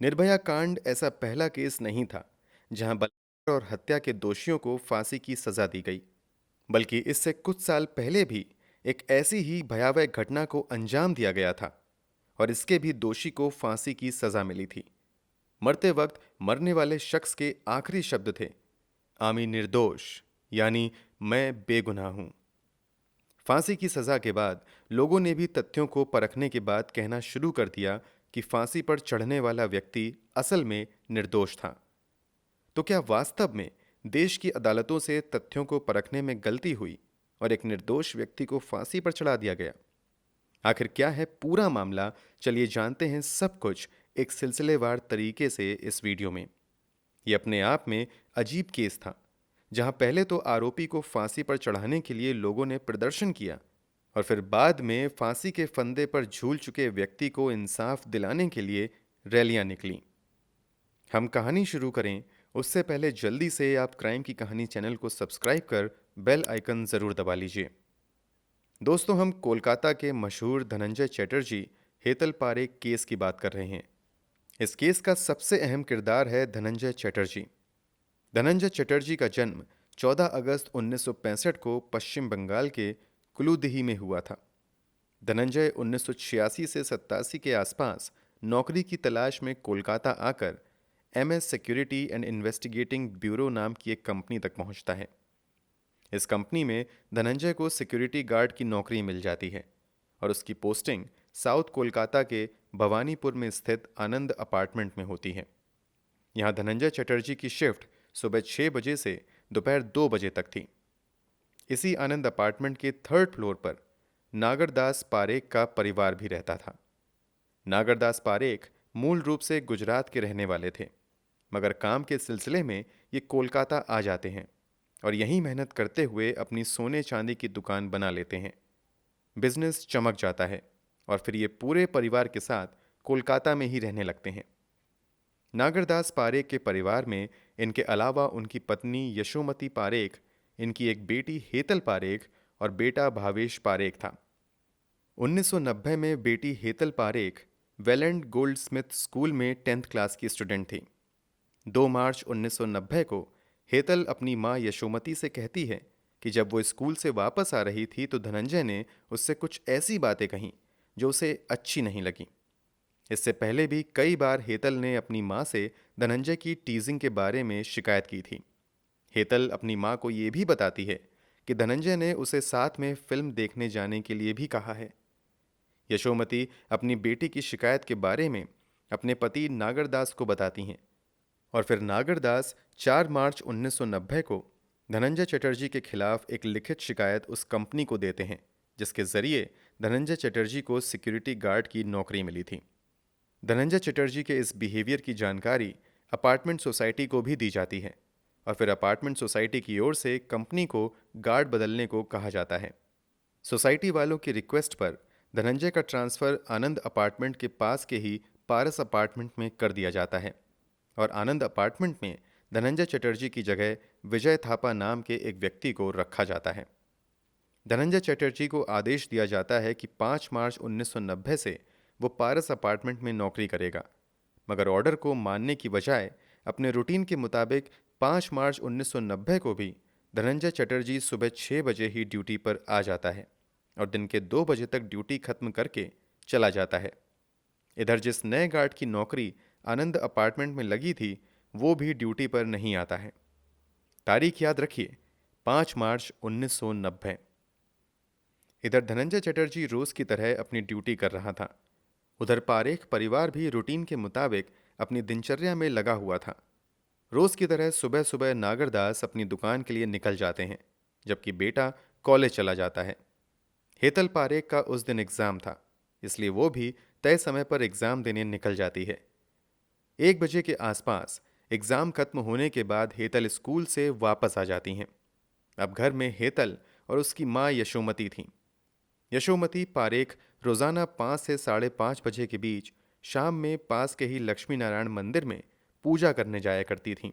निर्भया कांड ऐसा पहला केस नहीं था जहां बलात्कार और हत्या के दोषियों को फांसी की सजा दी गई, बल्कि इससे कुछ साल पहले भी एक ऐसी ही भयावह घटना को अंजाम दिया गया था और इसके भी दोषी को फांसी की सजा मिली थी। मरते वक्त मरने वाले शख्स के आखिरी शब्द थे, आमी निर्दोष, यानी मैं बेगुनाह हूं। फांसी की सजा के बाद लोगों ने भी तथ्यों को परखने के बाद कहना शुरू कर दिया कि फांसी पर चढ़ने वाला व्यक्ति असल में निर्दोष था। तो क्या वास्तव में देश की अदालतों से तथ्यों को परखने में गलती हुई और एक निर्दोष व्यक्ति को फांसी पर चढ़ा दिया गया? आखिर क्या है पूरा मामला? चलिए जानते हैं सब कुछ एक सिलसिलेवार तरीके से इस वीडियो में। यह अपने आप में अजीब केस था, जहां पहले तो आरोपी को फांसी पर चढ़ाने के लिए लोगों ने प्रदर्शन किया और फिर बाद में फांसी के फंदे पर झूल चुके व्यक्ति को इंसाफ दिलाने के लिए रैलियां निकली। हम कहानी शुरू करें उससे पहले जल्दी से आप क्राइम की कहानी चैनल को सब्सक्राइब कर बेल आइकन जरूर दबा लीजिए। दोस्तों, हम कोलकाता के मशहूर धनंजय चटर्जी हेतल पारेख केस की बात कर रहे हैं। इस केस का सबसे अहम किरदार है धनंजय चटर्जी। धनंजय चटर्जी का जन्म 14 अगस्त 1965 को पश्चिम बंगाल के कुलूदिही में हुआ था। धनंजय 1986 से 87 के आसपास नौकरी की तलाश में कोलकाता आकर MS security and investigating bureau नाम की एक कंपनी तक पहुंचता है। इस कंपनी में धनंजय को सिक्योरिटी गार्ड की नौकरी मिल जाती है और उसकी पोस्टिंग साउथ कोलकाता के भवानीपुर में स्थित आनंद अपार्टमेंट में होती है। यहाँ धनंजय चटर्जी की शिफ्ट सुबह 6 बजे से दोपहर 2 बजे तक थी। इसी आनंद अपार्टमेंट के 3rd फ्लोर पर नागरदास पारेख का परिवार भी रहता था। नागरदास पारेख मूल रूप से गुजरात के रहने वाले थे, मगर काम के सिलसिले में ये कोलकाता आ जाते हैं और यहीं मेहनत करते हुए अपनी सोने चांदी की दुकान बना लेते हैं। बिजनेस चमक जाता है और फिर ये पूरे परिवार के साथ कोलकाता में ही रहने लगते हैं। नागरदास पारेख के परिवार में इनके अलावा उनकी पत्नी यशोमती पारेख, इनकी एक बेटी हेतल पारेख और बेटा भावेश पारेख था। 1990 में बेटी हेतल पारेख वेलेंड गोल्डस्मिथ स्कूल में 10th क्लास की स्टूडेंट थी। 2 मार्च 1990 को हेतल अपनी मां यशोमती से कहती है कि जब वो स्कूल से वापस आ रही थी तो धनंजय ने उससे कुछ ऐसी बातें कहीं जो उसे अच्छी नहीं लगी। इससे पहले भी कई बार हेतल ने अपनी मां से धनंजय की टीजिंग के बारे में शिकायत की थी। हेतल अपनी मां को ये भी बताती है कि धनंजय ने उसे साथ में फिल्म देखने जाने के लिए भी कहा है। यशोमती अपनी बेटी की शिकायत के बारे में अपने पति नागरदास को बताती हैं और फिर नागरदास 4 मार्च 1990 को धनंजय चटर्जी के खिलाफ एक लिखित शिकायत उस कंपनी को देते हैं जिसके जरिए धनंजय चटर्जी को सिक्योरिटी गार्ड की नौकरी मिली थी। धनंजय चटर्जी के इस बिहेवियर की जानकारी अपार्टमेंट सोसाइटी को भी दी जाती है और फिर अपार्टमेंट सोसाइटी की ओर से कंपनी को गार्ड बदलने को कहा जाता है। सोसाइटी वालों की रिक्वेस्ट पर धनंजय का ट्रांसफर आनंद अपार्टमेंट के पास के ही पारस अपार्टमेंट में कर दिया जाता है और आनंद अपार्टमेंट में धनंजय चटर्जी की जगह विजय थापा नाम के एक व्यक्ति को रखा जाता है। धनंजय चटर्जी को आदेश दिया जाता है कि 5 मार्च 1990 से वो पारस अपार्टमेंट में नौकरी करेगा, मगर ऑर्डर को मानने की बजाय अपने रूटीन के मुताबिक 5 मार्च 1990 को भी धनंजय चटर्जी सुबह 6 बजे ही ड्यूटी पर आ जाता है और दिन के 2 बजे तक ड्यूटी खत्म करके चला जाता है। इधर जिस नए गार्ड की नौकरी आनंद अपार्टमेंट में लगी थी वो भी ड्यूटी पर नहीं आता है। तारीख याद रखिए, 5 मार्च 1990। इधर धनंजय चटर्जी रोज की तरह अपनी ड्यूटी कर रहा था। उधर पारेख परिवार भी रूटीन के मुताबिक अपनी दिनचर्या में लगा हुआ था। रोज की तरह सुबह सुबह नागरदास अपनी दुकान के लिए निकल जाते हैं, जबकि बेटा कॉलेज चला जाता है। हेतल पारेख का उस दिन एग्जाम था, इसलिए वो भी तय समय पर एग्जाम देने निकल जाती है। 1 बजे के आसपास एग्जाम खत्म होने के बाद हेतल स्कूल से वापस आ जाती हैं। अब घर में हेतल और उसकी मां यशोमती थीं। यशोमती पारेख रोजाना 5 से 5:30 बजे के बीच शाम में पास के ही लक्ष्मी नारायण मंदिर में पूजा करने जाया करती थीं।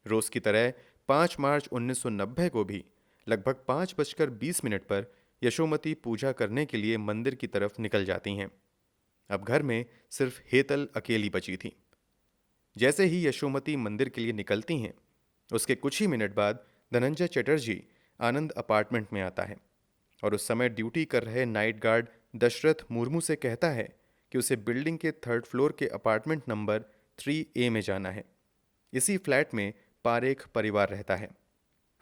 रोज की तरह 5 मार्च 1990 को भी लगभग 5:20 पर यशोमती पूजा करने के लिए मंदिर की तरफ निकल जाती हैं। अब घर में सिर्फ हेतल अकेली बची थी। जैसे ही यशोमती मंदिर के लिए निकलती हैं, उसके कुछ ही मिनट बाद धनंजय चटर्जी आनंद अपार्टमेंट में आता है और उस समय ड्यूटी कर रहे नाइट गार्ड दशरथ मुर्मू से कहता है कि उसे बिल्डिंग के थर्ड फ्लोर के अपार्टमेंट नंबर 3A में जाना है। इसी फ्लैट में पारेख परिवार रहता है।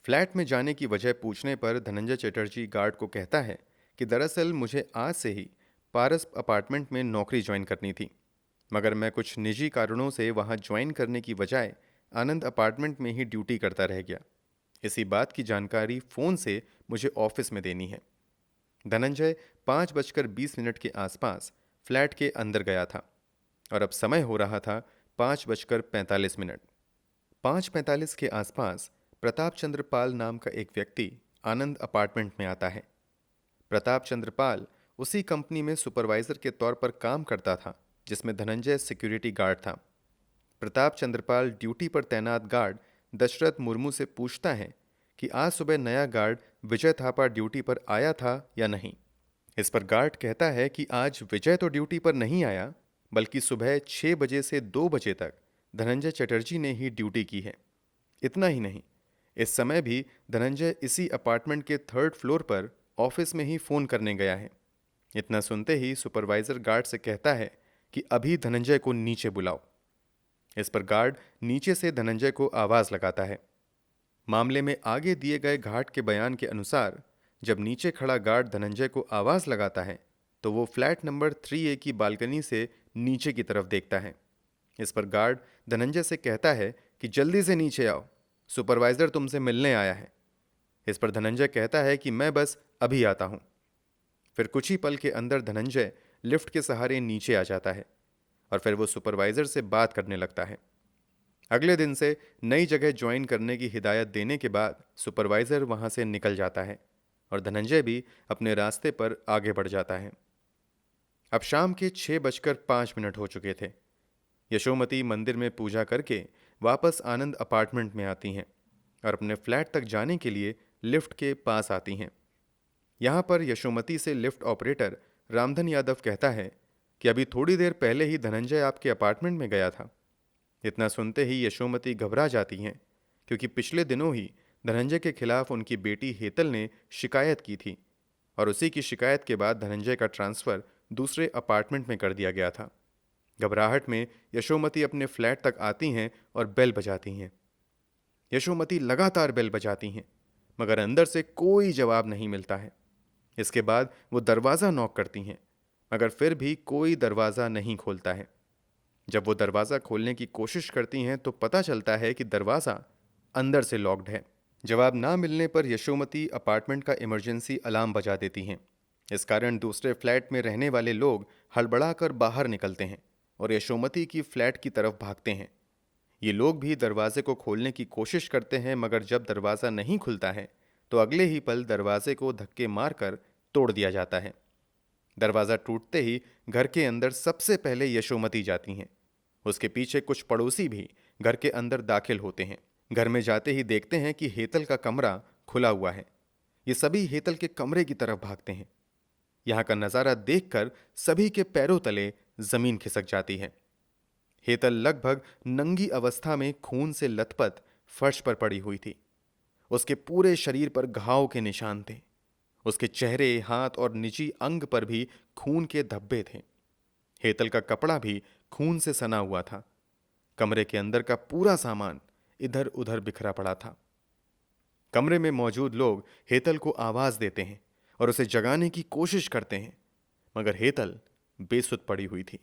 फ्लैट में जाने की वजह पूछने पर धनंजय चटर्जी गार्ड को कहता है कि दरअसल मुझे आज से ही पारस अपार्टमेंट में नौकरी ज्वाइन करनी थी, मगर मैं कुछ निजी कारणों से वहां ज्वाइन करने की बजाय आनंद अपार्टमेंट में ही ड्यूटी करता रह गया। इसी बात की जानकारी फ़ोन से मुझे ऑफिस में देनी है। धनंजय 5:20 के आसपास फ्लैट के अंदर गया था और अब समय हो रहा था 5:45। 5:45 के आसपास प्रताप चंद्र पाल नाम का एक व्यक्ति आनंद अपार्टमेंट में आता है। प्रताप चंद्र पाल उसी कंपनी में सुपरवाइजर के तौर पर काम करता था जिसमें धनंजय सिक्योरिटी गार्ड था। प्रताप चंद्रपाल ड्यूटी पर तैनात गार्ड दशरथ मुर्मू से पूछता है कि आज सुबह नया गार्ड विजय थापा ड्यूटी पर आया था या नहीं। इस पर गार्ड कहता है कि आज विजय तो ड्यूटी पर नहीं आया, बल्कि सुबह 6 बजे से 2 बजे तक धनंजय चटर्जी ने ही ड्यूटी की है। इतना ही नहीं, इस समय भी धनंजय इसी अपार्टमेंट के थर्ड फ्लोर पर ऑफिस में ही फ़ोन करने गया है। इतना सुनते ही सुपरवाइजर गार्ड से कहता है कि अभी धनंजय को नीचे बुलाओ। इस पर गार्ड नीचे से धनंजय को आवाज लगाता है। मामले में आगे दिए गए घाट के बयान के अनुसार जब नीचे खड़ा गार्ड धनंजय को आवाज लगाता है तो वो फ्लैट नंबर 3A की बालकनी से नीचे की तरफ देखता है। इस पर गार्ड धनंजय से कहता है कि जल्दी से नीचे आओ, सुपरवाइजर तुमसे मिलने आया है। इस पर धनंजय कहता है कि मैं बस अभी आता हूं। फिर कुछ ही पल के अंदर धनंजय लिफ्ट के सहारे नीचे आ जाता है और फिर वो सुपरवाइजर से बात करने लगता है। अगले दिन से नई जगह ज्वाइन करने की हिदायत देने के बाद सुपरवाइजर वहां से निकल जाता है और धनंजय भी अपने रास्ते पर आगे बढ़ जाता है। अब शाम के 6:05 हो चुके थे। यशोमती मंदिर में पूजा करके वापस आनंद अपार्टमेंट में आती हैं और अपने फ्लैट तक जाने के लिए लिफ्ट के पास आती हैं। यहाँ पर यशोमती से लिफ्ट ऑपरेटर रामधन यादव कहता है कि अभी थोड़ी देर पहले ही धनंजय आपके अपार्टमेंट में गया था। इतना सुनते ही यशोमती घबरा जाती हैं क्योंकि पिछले दिनों ही धनंजय के खिलाफ उनकी बेटी हेतल ने शिकायत की थी और उसी की शिकायत के बाद धनंजय का ट्रांसफ़र दूसरे अपार्टमेंट में कर दिया गया था। घबराहट में यशोमती अपने फ्लैट तक आती हैं और बेल बजाती हैं। यशोमती लगातार बेल बजाती हैं मगर अंदर से कोई जवाब नहीं मिलता है। इसके बाद वो दरवाज़ा नॉक करती हैं मगर फिर भी कोई दरवाज़ा नहीं खोलता है। जब वो दरवाज़ा खोलने की कोशिश करती हैं तो पता चलता है कि दरवाज़ा अंदर से लॉक्ड है। जवाब ना मिलने पर यशोमती अपार्टमेंट का इमरजेंसी अलार्म बजा देती हैं। इस कारण दूसरे फ्लैट में रहने वाले लोग हड़बड़ाकर बाहर निकलते हैं और यशोमती की फ्लैट की तरफ भागते हैं। ये लोग भी दरवाजे को खोलने की कोशिश करते हैं मगर जब दरवाज़ा नहीं खुलता है तो अगले ही पल दरवाजे को धक्के मारकर तोड़ दिया जाता है। दरवाज़ा टूटते ही घर के अंदर सबसे पहले यशोमती जाती हैं। उसके पीछे कुछ पड़ोसी भी घर के अंदर दाखिल होते हैं। घर में जाते ही देखते हैं कि हेतल का कमरा खुला हुआ है। ये सभी हेतल के कमरे की तरफ भागते हैं। यहाँ का नज़ारा देखकर सभी के पैरों तले जमीन खिसक जाती है। हेतल लगभग नंगी अवस्था में खून से लथपथ फर्श पर पड़ी हुई थी। उसके पूरे शरीर पर घाव के निशान थे। उसके चेहरे, हाथ और निजी अंग पर भी खून के धब्बे थे। हेतल का कपड़ा भी खून से सना हुआ था। कमरे के अंदर का पूरा सामान इधर उधर बिखरा पड़ा था। कमरे में मौजूद लोग हेतल को आवाज देते हैं और उसे जगाने की कोशिश करते हैं मगर हेतल बेसुध पड़ी हुई थी।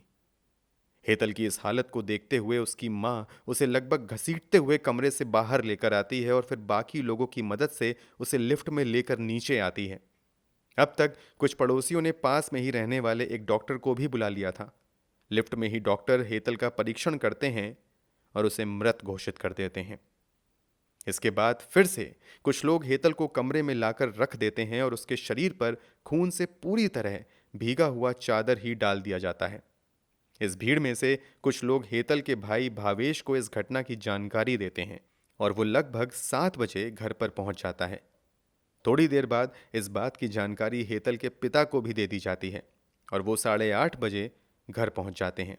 हेतल की इस हालत को देखते हुए उसकी मां उसे लगभग घसीटते हुए कमरे से बाहर लेकर आती है और फिर बाकी लोगों की मदद से उसे लिफ्ट में लेकर नीचे आती है। अब तक कुछ पड़ोसियों ने पास में ही रहने वाले एक डॉक्टर को भी बुला लिया था। लिफ्ट में ही डॉक्टर हेतल का परीक्षण करते हैं और उसे मृत घोषित कर देते हैं। इसके बाद फिर से कुछ लोग हेतल को कमरे में लाकर रख देते हैं और उसके शरीर पर खून से पूरी तरह भीगा हुआ चादर ही डाल दिया जाता है। इस भीड़ में से कुछ लोग हेतल के भाई भावेश को इस घटना की जानकारी देते हैं और वो लगभग 7 बजे घर पर पहुंच जाता है। थोड़ी देर बाद इस बात की जानकारी हेतल के पिता को भी दे दी जाती है और वो 8:30 बजे घर पहुंच जाते हैं।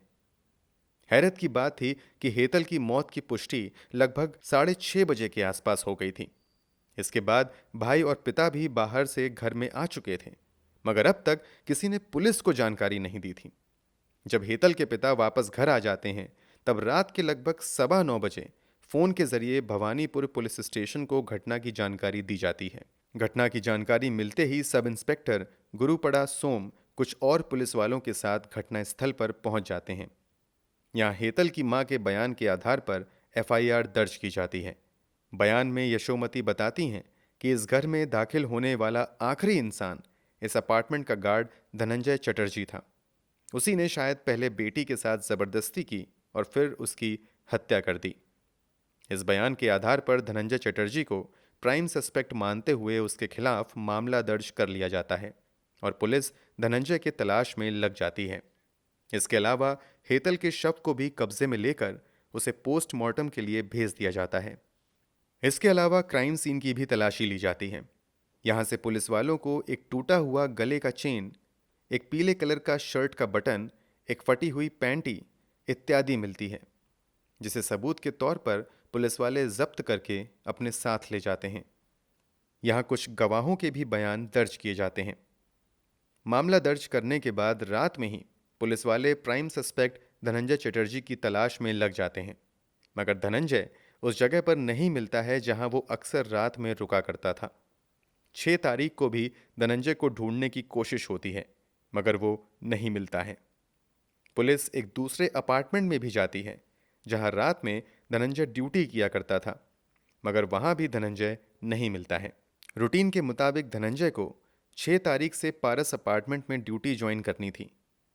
हैरत की बात थी कि हेतल की मौत की पुष्टि लगभग 6:30 बजे के आसपास हो गई थी। इसके बाद भाई और पिता भी बाहर से घर में आ चुके थे, मगर अब तक किसी ने पुलिस को जानकारी नहीं दी थी। जब हेतल के पिता वापस घर आ जाते हैं, तब रात के लगभग 9:15 बजे फोन के जरिए भवानीपुर पुलिस स्टेशन को घटना की जानकारी दी जाती है। घटना की जानकारी मिलते ही सब इंस्पेक्टर गुरुपड़ा सोम कुछ और पुलिस वालों के साथ घटनास्थल पर पहुंच जाते हैं। यहाँ हेतल की मां के बयान के आधार पर एफआईआर दर्ज की जाती है। बयान में यशोमती बताती हैं कि इस घर में दाखिल होने वाला आखिरी इंसान इस अपार्टमेंट का गार्ड धनंजय चटर्जी था। उसी ने शायद पहले बेटी के साथ जबरदस्ती की और फिर उसकी हत्या कर दी। इस बयान के आधार पर धनंजय चटर्जी को प्राइम सस्पेक्ट मानते हुए उसके खिलाफ मामला दर्ज कर लिया जाता है और पुलिस धनंजय के तलाश में लग जाती है। इसके अलावा हेतल के शव को भी कब्जे में लेकर उसे पोस्टमार्टम के लिए भेज दिया जाता है। इसके अलावा क्राइम सीन की भी तलाशी ली जाती है। यहां से पुलिस वालों को एक टूटा हुआ गले का चेन, एक पीले कलर का शर्ट का बटन, एक फटी हुई पैंटी इत्यादि मिलती है, जिसे सबूत के तौर पर पुलिस वाले जब्त करके अपने साथ ले जाते हैं। यहाँ कुछ गवाहों के भी बयान दर्ज किए जाते हैं। मामला दर्ज करने के बाद रात में ही पुलिस वाले प्राइम सस्पेक्ट धनंजय चटर्जी की तलाश में लग जाते हैं, मगर धनंजय उस जगह पर नहीं मिलता है जहां वो अक्सर रात में रुका करता था। 6 तारीख को भी धनंजय को ढूंढने की कोशिश होती है, मगर वो नहीं मिलता है। पुलिस एक दूसरे अपार्टमेंट में भी जाती है जहां रात में धनंजय ड्यूटी किया करता था, मगर वहां भी धनंजय नहीं मिलता है। रूटीन के मुताबिक धनंजय को 6 तारीख से पारस अपार्टमेंट में ड्यूटी ज्वाइन करनी थी,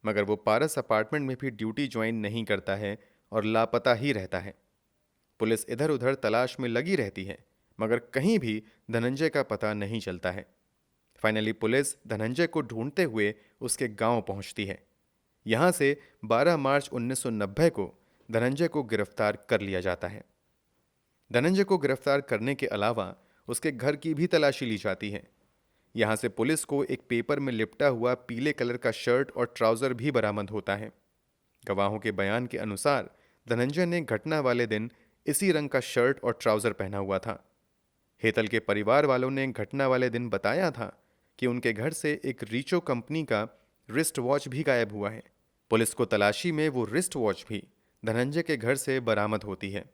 मगर वो पारस अपार्टमेंट में भी ड्यूटी ज्वाइन नहीं करता है और लापता ही रहता है। पुलिस इधर उधर तलाश में लगी रहती है, मगर कहीं भी धनंजय का पता नहीं चलता है। फाइनली पुलिस धनंजय को ढूंढते हुए उसके गांव पहुंचती है। यहां से 12 मार्च 1990 को धनंजय को गिरफ्तार कर लिया जाता है। धनंजय को गिरफ्तार करने के अलावा उसके घर की भी तलाशी ली जाती है। यहां से पुलिस को एक पेपर में लिपटा हुआ पीले कलर का शर्ट और ट्राउजर भी बरामद होता है। गवाहों के बयान के अनुसार धनंजय ने घटना वाले दिन इसी रंग का शर्ट और ट्राउजर पहना हुआ था। हेतल के परिवार वालों ने घटना वाले दिन बताया था कि उनके घर से एक रीचो कंपनी का रिस्ट वॉच भी गायब हुआ है। पुलिस को तलाशी में वो रिस्ट वॉच भी धनंजय के घर से बरामद होती है।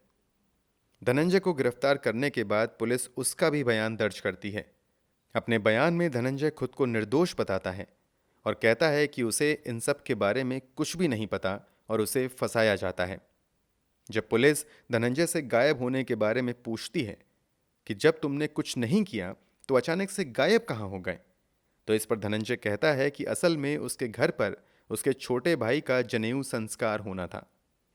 धनंजय को गिरफ्तार करने के बाद पुलिस उसका भी बयान दर्ज करती है। अपने बयान में धनंजय खुद को निर्दोष बताता है और कहता है कि उसे इन सब के बारे में कुछ भी नहीं पता और उसे फंसाया जाता है। जब पुलिस धनंजय से गायब होने के बारे में पूछती है कि जब तुमने कुछ नहीं किया तो अचानक से गायब कहाँ हो गए, तो इस पर धनंजय कहता है कि असल में उसके घर पर उसके छोटे भाई का जनेऊ संस्कार होना था।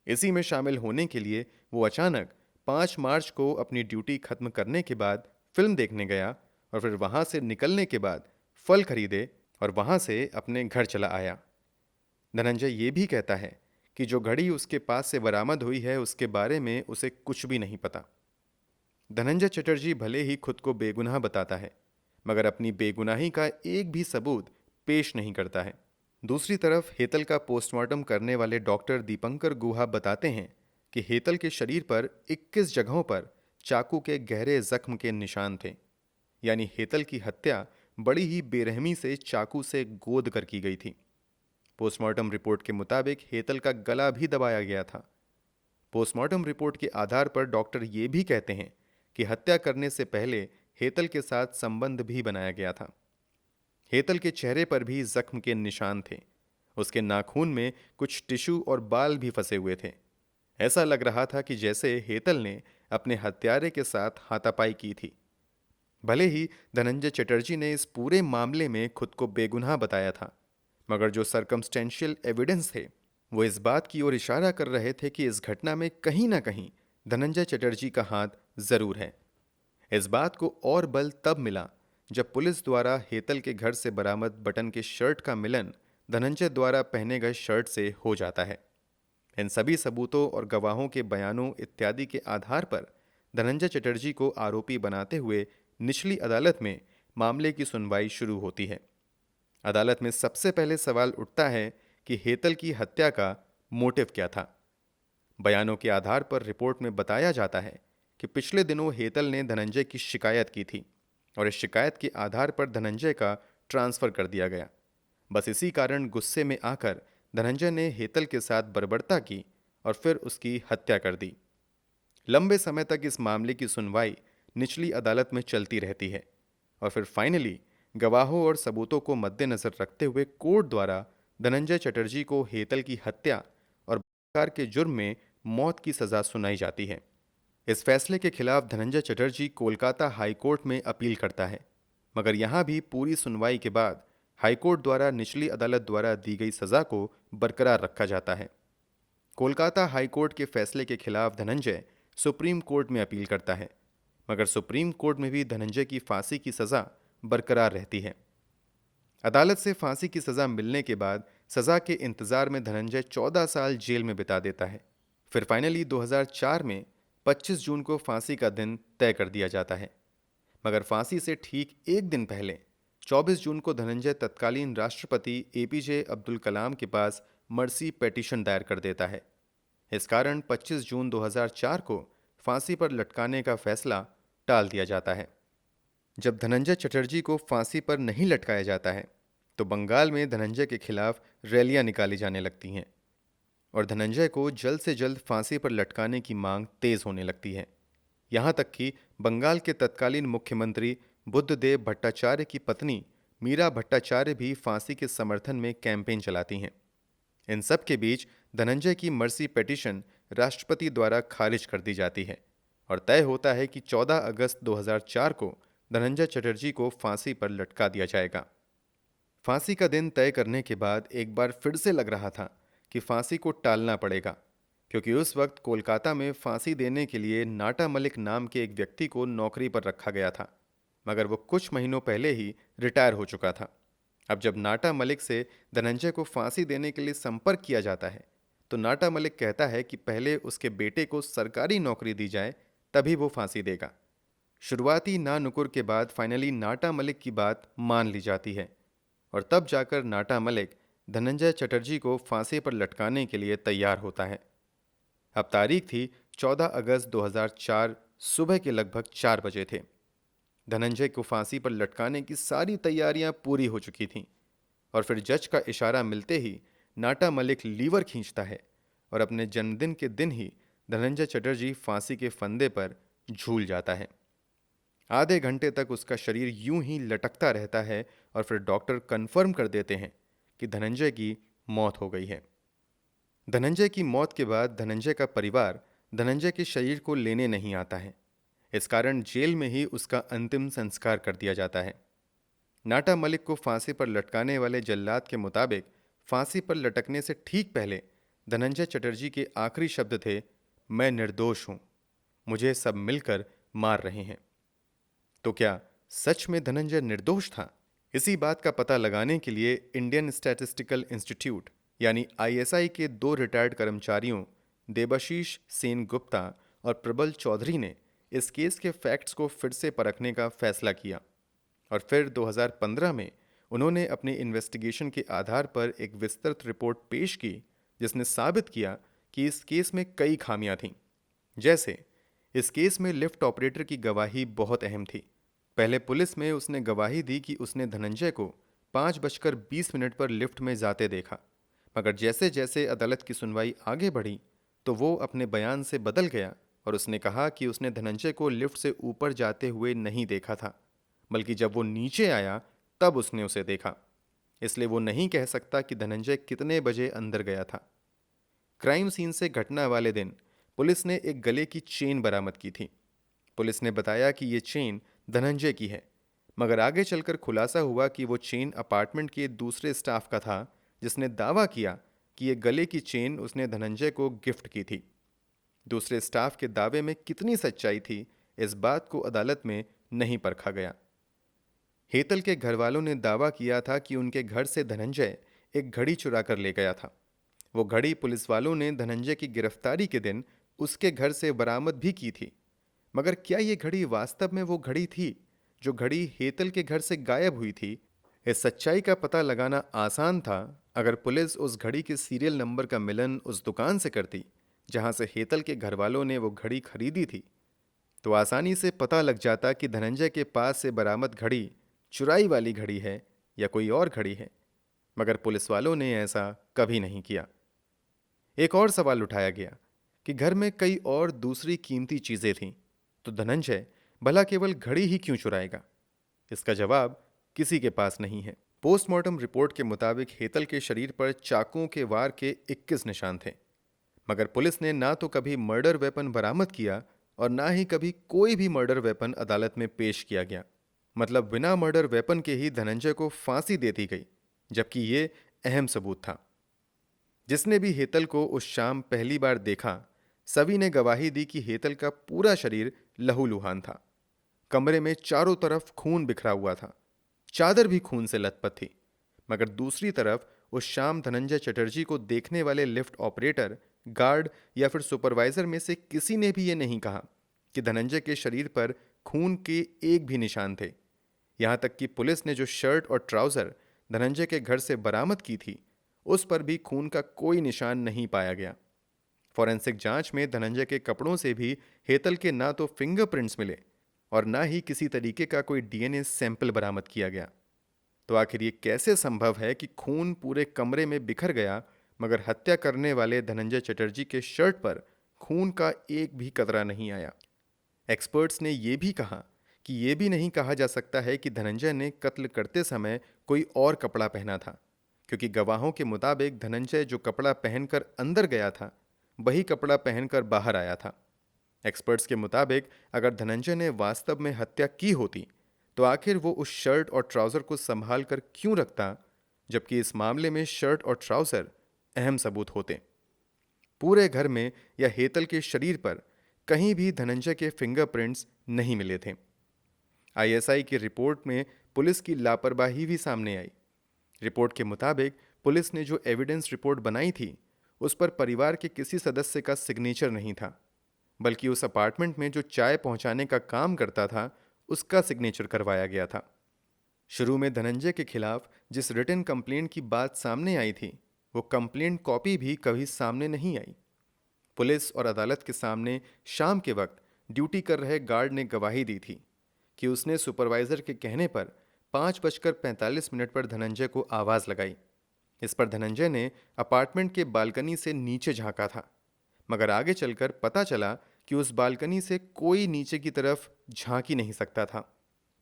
इसी में शामिल होने के लिए वो अचानक 5 मार्च को अपनी ड्यूटी खत्म करने के बाद फिल्म देखने गया और फिर वहां से निकलने के बाद फल खरीदे और वहां से अपने घर चला आया। धनंजय ये भी कहता है कि जो घड़ी उसके पास से बरामद हुई है उसके बारे में उसे कुछ भी नहीं पता। धनंजय चटर्जी भले ही खुद को बेगुनाह बताता है, मगर अपनी बेगुनाही का एक भी सबूत पेश नहीं करता है। दूसरी तरफ हेतल का पोस्टमार्टम करने वाले डॉक्टर दीपंकर गुहा बताते हैं कि हेतल के शरीर पर 21 जगहों पर चाकू के गहरे जख्म के निशान थे, यानी हेतल की हत्या बड़ी ही बेरहमी से चाकू से गोद कर की गई थी। पोस्टमार्टम रिपोर्ट के मुताबिक हेतल का गला भी दबाया गया था। पोस्टमार्टम रिपोर्ट के आधार पर डॉक्टर ये भी कहते हैं कि हत्या करने से पहले हेतल के साथ संबंध भी बनाया गया था। हेतल के चेहरे पर भी जख्म के निशान थे। उसके नाखून में कुछ टिश्यू और बाल भी फंसे हुए थे। ऐसा लग रहा था कि जैसे हेतल ने अपने हत्यारे के साथ हाथापाई की थी। भले ही धनंजय चटर्जी ने इस पूरे मामले में खुद को बेगुनाह बताया था, मगर जो सर्कमस्टेंशियल एविडेंस थे वो इस बात की ओर इशारा कर रहे थे कि इस घटना में कहीं ना कहीं धनंजय चटर्जी का हाथ जरूर है। इस बात को और बल तब मिला जब पुलिस द्वारा हेतल के घर से बरामद बटन के शर्ट का मिलन धनंजय द्वारा पहने गए शर्ट से हो जाता है। इन सभी सबूतों और गवाहों के बयानों इत्यादि के आधार पर धनंजय चटर्जी को आरोपी बनाते हुए निचली अदालत में मामले की सुनवाई शुरू होती है। अदालत में सबसे पहले सवाल उठता है कि हेतल की हत्या का मोटिव क्या था। बयानों के आधार पर रिपोर्ट में बताया जाता है कि पिछले दिनों हेतल ने धनंजय की शिकायत की थी और इस शिकायत के आधार पर धनंजय का ट्रांसफर कर दिया गया। बस इसी कारण गुस्से में आकर धनंजय ने हेतल के साथ बर्बरता की और फिर उसकी हत्या कर दी। लंबे समय तक इस मामले की सुनवाई निचली अदालत में चलती रहती है और फिर फाइनली गवाहों और सबूतों को मद्देनजर रखते हुए कोर्ट द्वारा धनंजय चटर्जी को हेतल की हत्या और बलात्कार के जुर्म में मौत की सजा सुनाई जाती है। इस फैसले के खिलाफ धनंजय चटर्जी कोलकाता हाईकोर्ट में अपील करता है, मगर यहां भी पूरी सुनवाई के बाद हाईकोर्ट द्वारा निचली अदालत द्वारा दी गई सजा को बरकरार रखा जाता है। कोलकाता हाईकोर्ट के फैसले के खिलाफ धनंजय सुप्रीम कोर्ट में अपील करता है, मगर सुप्रीम कोर्ट में भी धनंजय की फांसी की सजा बरकरार रहती है। अदालत से फांसी की सजा मिलने के बाद सजा के इंतजार में धनंजय 14 साल जेल में बिता देता है। फिर फाइनली 2004 में 25 जून को फांसी का दिन तय कर दिया जाता है, मगर फांसी से ठीक एक दिन पहले 24 जून को धनंजय तत्कालीन राष्ट्रपति एपीजे अब्दुल कलाम के पास मर्सी पेटिशन दायर कर देता है। इस कारण 25 जून 2004 को फांसी पर लटकाने का फैसला टाल दिया जाता है। जब धनंजय चटर्जी को फांसी पर नहीं लटकाया जाता है तो बंगाल में धनंजय के खिलाफ रैलियां निकाली जाने लगती हैं और धनंजय को जल्द से जल्द फांसी पर लटकाने की मांग तेज होने लगती है। यहाँ तक कि बंगाल के तत्कालीन मुख्यमंत्री बुद्धदेव भट्टाचार्य की पत्नी मीरा भट्टाचार्य भी फांसी के समर्थन में कैंपेन चलाती हैं। इन सब के बीच धनंजय की मर्सी पेटिशन राष्ट्रपति द्वारा खारिज कर दी जाती है और तय होता है कि 14 अगस्त 2004 को धनंजय चटर्जी को फांसी पर लटका दिया जाएगा। फांसी का दिन तय करने के बाद एक बार फिर से लग रहा था कि फांसी को टालना पड़ेगा, क्योंकि उस वक्त कोलकाता में फांसी देने के लिए नाटा मलिक नाम के एक व्यक्ति को नौकरी पर रखा गया था, मगर वो कुछ महीनों पहले ही रिटायर हो चुका था। अब जब नाटा मलिक से धनंजय को फांसी देने के लिए संपर्क किया जाता है तो नाटा मलिक कहता है कि पहले उसके बेटे को सरकारी नौकरी दी जाए, तभी वो फांसी देगा। शुरुआती ना नुकुर के बाद फाइनली नाटा मलिक की बात मान ली जाती है और तब जाकर नाटा मलिक धनंजय चटर्जी को फांसी पर लटकाने के लिए तैयार होता है। अब तारीख थी 14 अगस्त 2004, सुबह के लगभग 4 बजे थे। धनंजय को फांसी पर लटकाने की सारी तैयारियां पूरी हो चुकी थीं और फिर जज का इशारा मिलते ही नाटा मलिक लीवर खींचता है और अपने जन्मदिन के दिन ही धनंजय चटर्जी फांसी के फंदे पर झूल जाता है। आधे घंटे तक उसका शरीर यूं ही लटकता रहता है और फिर डॉक्टर कंफर्म कर देते हैं कि धनंजय की मौत हो गई है। धनंजय की मौत के बाद धनंजय का परिवार धनंजय के शरीर को लेने नहीं आता है। इस कारण जेल में ही उसका अंतिम संस्कार कर दिया जाता है। नाटा मलिक को फांसी पर लटकाने वाले जल्लाद के मुताबिक फांसी पर लटकने से ठीक पहले धनंजय चटर्जी के आखिरी शब्द थे, मैं निर्दोष हूं, मुझे सब मिलकर मार रहे हैं। तो क्या सच में धनंजय निर्दोष था? इसी बात का पता लगाने के लिए इंडियन स्टैटिस्टिकल इंस्टीट्यूट यानी आईएसआई के 2 रिटायर्ड कर्मचारियों देबाशीष सेन गुप्ता और प्रबल चौधरी ने इस केस के फैक्ट्स को फिर से परखने का फैसला किया और फिर 2015 में उन्होंने अपने इन्वेस्टिगेशन के आधार पर एक विस्तृत रिपोर्ट पेश की जिसने साबित किया कि इस केस में कई खामियां थीं। जैसे इस केस में लिफ्ट ऑपरेटर की गवाही बहुत अहम थी। पहले पुलिस में उसने गवाही दी कि उसने धनंजय को 5:20 पर लिफ्ट में जाते देखा, मगर जैसे जैसे अदालत की सुनवाई आगे बढ़ी तो वो अपने बयान से बदल गया और उसने कहा कि उसने धनंजय को लिफ्ट से ऊपर जाते हुए नहीं देखा था, बल्कि जब वो नीचे आया तब उसने उसे देखा। इसलिए वो नहीं कह सकता कि धनंजय कितने बजे अंदर गया था। क्राइम सीन से घटना वाले दिन पुलिस ने एक गले की चेन बरामद की थी। पुलिस ने बताया कि ये चेन धनंजय की है, मगर आगे चलकर खुलासा हुआ कि वो चेन अपार्टमेंट के दूसरे स्टाफ का था जिसने दावा किया कि ये गले की चेन उसने धनंजय को गिफ्ट की थी। दूसरे स्टाफ के दावे में कितनी सच्चाई थी, इस बात को अदालत में नहीं परखा गया। हेतल के घर वालों ने दावा किया था कि उनके घर से धनंजय एक घड़ी चुरा कर ले गया था। वो घड़ी पुलिस वालों ने धनंजय की गिरफ्तारी के दिन उसके घर से बरामद भी की थी, मगर क्या ये घड़ी वास्तव में वो घड़ी थी जो घड़ी हेतल के घर से गायब हुई थी? इस सच्चाई का पता लगाना आसान था अगर पुलिस उस घड़ी के सीरियल नंबर का मिलन उस दुकान से करती जहां से हेतल के घर वालों ने वो घड़ी खरीदी थी, तो आसानी से पता लग जाता कि धनंजय के पास से बरामद घड़ी चुराई वाली घड़ी है या कोई और घड़ी है। मगर पुलिस वालों ने ऐसा कभी नहीं किया। एक और सवाल उठाया गया कि घर में कई और दूसरी कीमती चीजें थीं, तो धनंजय भला केवल घड़ी ही क्यों चुराएगा? इसका जवाब किसी के पास नहीं है। पोस्टमार्टम रिपोर्ट के मुताबिक हेतल के शरीर पर चाकुओं के वार के 21 निशान थे, मगर पुलिस ने ना तो कभी मर्डर वेपन बरामद किया और ना ही कभी कोई भी मर्डर वेपन अदालत में पेश किया गया। मतलब बिना मर्डर वेपन के ही धनंजय को फांसी दे दी गई, जबकि ये अहम सबूत था। जिसने भी हेतल को उस शाम पहली बार देखा, सभी ने गवाही दी कि हेतल का पूरा शरीर लहूलुहान था। कमरे में चारों तरफ खून बिखरा हुआ था, चादर भी खून से लथपथ थी। मगर दूसरी तरफ उस शाम धनंजय चटर्जी को देखने वाले लिफ्ट ऑपरेटर, गार्ड या फिर सुपरवाइजर में से किसी ने भी ये नहीं कहा कि धनंजय के शरीर पर खून के एक भी निशान थे। यहां तक कि पुलिस ने जो शर्ट और ट्राउजर धनंजय के घर से बरामद की थी, उस पर भी खून का कोई निशान नहीं पाया गया। फॉरेंसिक जांच में धनंजय के कपड़ों से भी हेतल के ना तो फिंगरप्रिंट्स मिले और ना ही किसी तरीके का कोई डीएनए सैंपल बरामद किया गया। तो आखिर ये कैसे संभव है कि खून पूरे कमरे में बिखर गया, मगर हत्या करने वाले धनंजय चटर्जी के शर्ट पर खून का एक भी कतरा नहीं आया? एक्सपर्ट्स ने यह भी कहा कि यह भी नहीं कहा जा सकता है कि धनंजय ने कत्ल करते समय कोई और कपड़ा पहना था, क्योंकि गवाहों के मुताबिक धनंजय जो कपड़ा पहनकर अंदर गया था, वही कपड़ा पहनकर बाहर आया था। एक्सपर्ट्स के मुताबिक अगर धनंजय ने वास्तव में हत्या की होती, तो आखिर वो उस शर्ट और ट्राउजर को संभाल कर क्यों रखता, जबकि इस मामले में शर्ट और ट्राउजर अहम सबूत होते। पूरे घर में या हेतल के शरीर पर कहीं भी धनंजय के फिंगरप्रिंट्स नहीं मिले थे। आईएसआई की रिपोर्ट में पुलिस की लापरवाही भी सामने आई। रिपोर्ट के मुताबिक पुलिस ने जो एविडेंस रिपोर्ट बनाई थी, उस पर परिवार के किसी सदस्य का सिग्नेचर नहीं था, बल्कि उस अपार्टमेंट में जो चाय पहुंचाने का काम करता था, उसका सिग्नेचर करवाया गया था। शुरू में धनंजय के खिलाफ जिस रिटन कंप्लेंट की बात सामने आई थी, वो कंप्लेंट कॉपी भी कभी सामने नहीं आई। पुलिस और अदालत के सामने शाम के वक्त ड्यूटी कर रहे गार्ड ने गवाही दी थी कि उसने सुपरवाइजर के कहने पर 5:45 पर धनंजय को आवाज लगाई। इस पर धनंजय ने अपार्टमेंट के बालकनी से नीचे झांका था, मगर आगे चलकर पता चला कि उस बालकनी से कोई नीचे की तरफ झांक ही नहीं सकता था,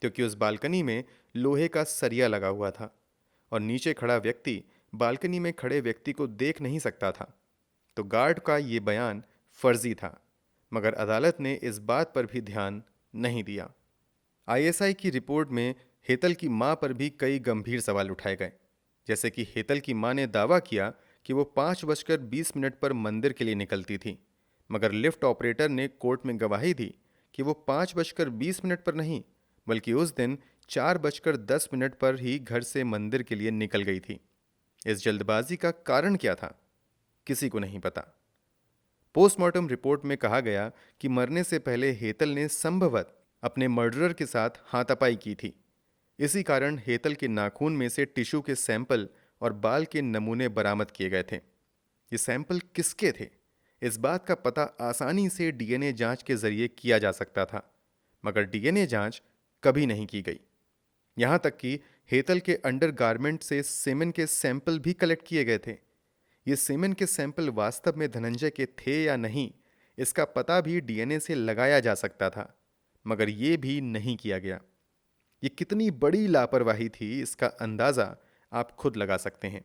क्योंकि उस बालकनी में लोहे का सरिया लगा हुआ था और नीचे खड़ा व्यक्ति बालकनी में खड़े व्यक्ति को देख नहीं सकता था। तो गार्ड का ये बयान फर्जी था, मगर अदालत ने इस बात पर भी ध्यान नहीं दिया। आईएसआई की रिपोर्ट में हेतल की मां पर भी कई गंभीर सवाल उठाए गए, जैसे कि हेतल की मां ने दावा किया कि वो 5:20 पर मंदिर के लिए निकलती थी, मगर लिफ्ट ऑपरेटर ने कोर्ट में गवाही दी कि वो 5:20 पर नहीं, बल्कि उस दिन 4:10 पर ही घर से मंदिर के लिए निकल गई थी। इस जल्दबाजी का कारण क्या था, किसी को नहीं पता। पोस्टमार्टम रिपोर्ट में कहा गया कि मरने से पहले हेतल ने संभवतः अपने मर्डरर के साथ हाथापाई की थी। इसी कारण हेतल के नाखून में से टिश्यू के सैंपल और बाल के नमूने बरामद किए गए थे। ये सैंपल किसके थे, इस बात का पता आसानी से डीएनए जांच के जरिए किया जा सकता था, मगर डीएनए जांच कभी नहीं की गई। यहां तक कि हेतल के अंडरगारमेंट से सेमेन के सैंपल भी कलेक्ट किए गए थे। ये सेमेन के सैंपल वास्तव में धनंजय के थे या नहीं, इसका पता भी डीएनए से लगाया जा सकता था, मगर ये भी नहीं किया गया। ये कितनी बड़ी लापरवाही थी, इसका अंदाजा आप खुद लगा सकते हैं।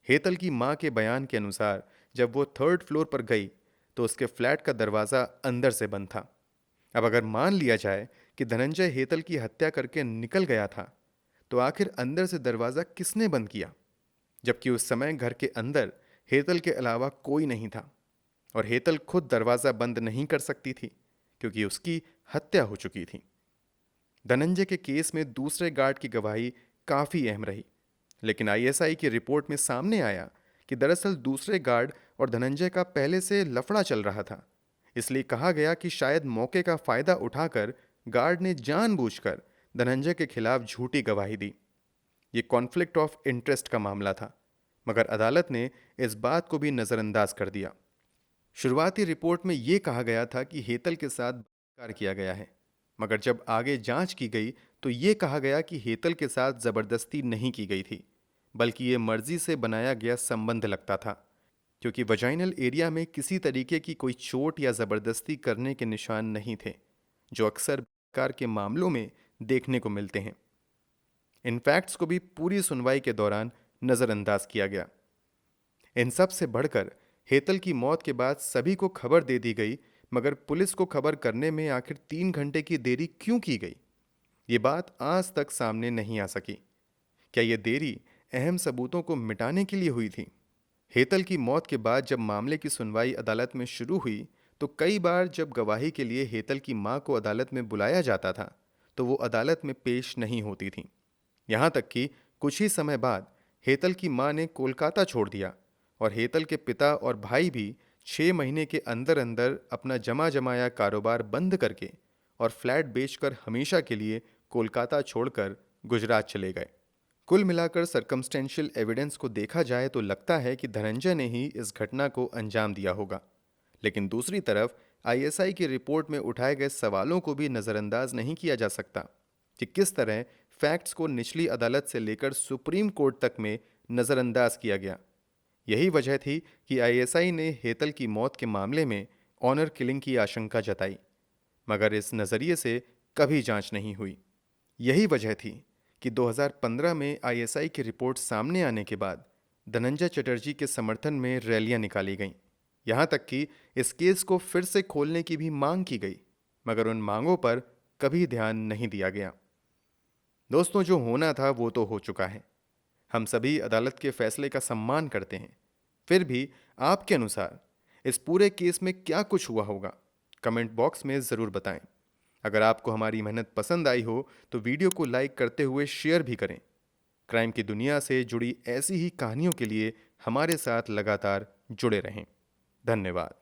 हेतल की मां के बयान के अनुसार जब वो 3rd फ्लोर पर गई, तो उसके फ्लैट का दरवाजा अंदर से बंद था। अब अगर मान लिया जाए कि धनंजय हेतल की हत्या करके निकल गया था, तो आखिर अंदर से दरवाजा किसने बंद किया, जबकि उस समय घर के अंदर हेतल के अलावा कोई नहीं था और हेतल खुद दरवाजा बंद नहीं कर सकती थी, क्योंकि उसकी हत्या हो चुकी थी। धनंजय के केस में दूसरे गार्ड की गवाही काफी अहम रही, लेकिन आईएसआई की रिपोर्ट में सामने आया कि दरअसल दूसरे गार्ड और धनंजय का पहले से लफड़ा चल रहा था। इसलिए कहा गया कि शायद मौके का फायदा उठाकर गार्ड ने जानबूझकर धनंजय के खिलाफ झूठी गवाही दी। ये कॉन्फ्लिक्ट ऑफ इंटरेस्ट का मामला था, मगर अदालत ने इस बात को भी नजरअंदाज कर दिया। शुरुआती रिपोर्ट में ये कहा गया था कि हेतल के साथ बलात्कार किया गया है, मगर जब आगे जांच की गई तो ये कहा गया कि हेतल के साथ जबरदस्ती नहीं की गई थी, बल्कि ये मर्जी से बनाया गया संबंध लगता था, क्योंकि वजाइनल एरिया में किसी तरीके की कोई चोट या जबरदस्ती करने के निशान नहीं थे, जो अक्सर बलात्कार के मामलों में देखने को मिलते हैं। इन फैक्ट्स को भी पूरी सुनवाई के दौरान नजरअंदाज किया गया। इन सब से बढ़कर हेतल की मौत के बाद सभी को खबर दे दी गई, मगर पुलिस को खबर करने में आखिर 3 घंटे की देरी क्यों की गई, ये बात आज तक सामने नहीं आ सकी। क्या ये देरी अहम सबूतों को मिटाने के लिए हुई थी? हेतल की मौत के बाद जब मामले की सुनवाई अदालत में शुरू हुई, तो कई बार जब गवाही के लिए हेतल की मां को अदालत में बुलाया जाता था, तो वो अदालत में पेश नहीं होती थी। यहाँ तक कि कुछ ही समय बाद हेतल की मां ने कोलकाता छोड़ दिया और हेतल के पिता और भाई भी 6 महीने के अंदर अंदर अपना जमा जमाया कारोबार बंद करके और फ्लैट बेचकर हमेशा के लिए कोलकाता छोड़कर गुजरात चले गए। कुल मिलाकर सर्कमस्टेंशियल एविडेंस को देखा जाए तो लगता है कि धनंजय ने ही इस घटना को अंजाम दिया होगा, लेकिन दूसरी तरफ आईएसआई की रिपोर्ट में उठाए गए सवालों को भी नज़रअंदाज नहीं किया जा सकता कि किस तरह फैक्ट्स को निचली अदालत से लेकर सुप्रीम कोर्ट तक में नज़रअंदाज किया गया। यही वजह थी कि आईएसआई ने हेतल की मौत के मामले में ऑनर किलिंग की आशंका जताई, मगर इस नज़रिए से कभी जांच नहीं हुई। यही वजह थी कि 2015 में आईएसआई की रिपोर्ट सामने आने के बाद धनंजय चटर्जी के समर्थन में रैलियां निकाली गईं। यहाँ तक कि इस केस को फिर से खोलने की भी मांग की गई, मगर उन मांगों पर कभी ध्यान नहीं दिया गया। दोस्तों, जो होना था वो तो हो चुका है। हम सभी अदालत के फैसले का सम्मान करते हैं। फिर भी आपके अनुसार इस पूरे केस में क्या कुछ हुआ होगा, कमेंट बॉक्स में ज़रूर बताएं। अगर आपको हमारी मेहनत पसंद आई हो तो वीडियो को लाइक करते हुए शेयर भी करें। क्राइम की दुनिया से जुड़ी ऐसी ही कहानियों के लिए हमारे साथ लगातार जुड़े रहें। धन्यवाद।